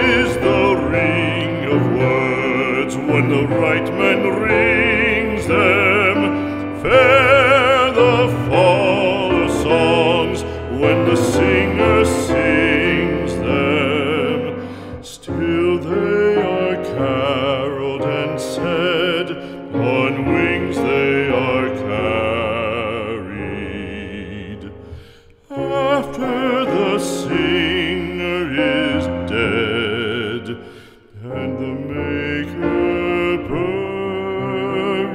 is the ring of words when the right man rings them. Fair the fall of songs when the singer sings them. Still they are caroled and said, on wings they are carried. After the singer is dead and the maker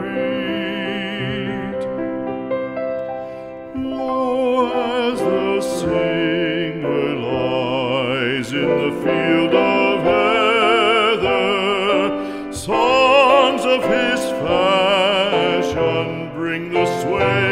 buried, lo, as the singer lies in the field of heather, songs of his fashion bring the sway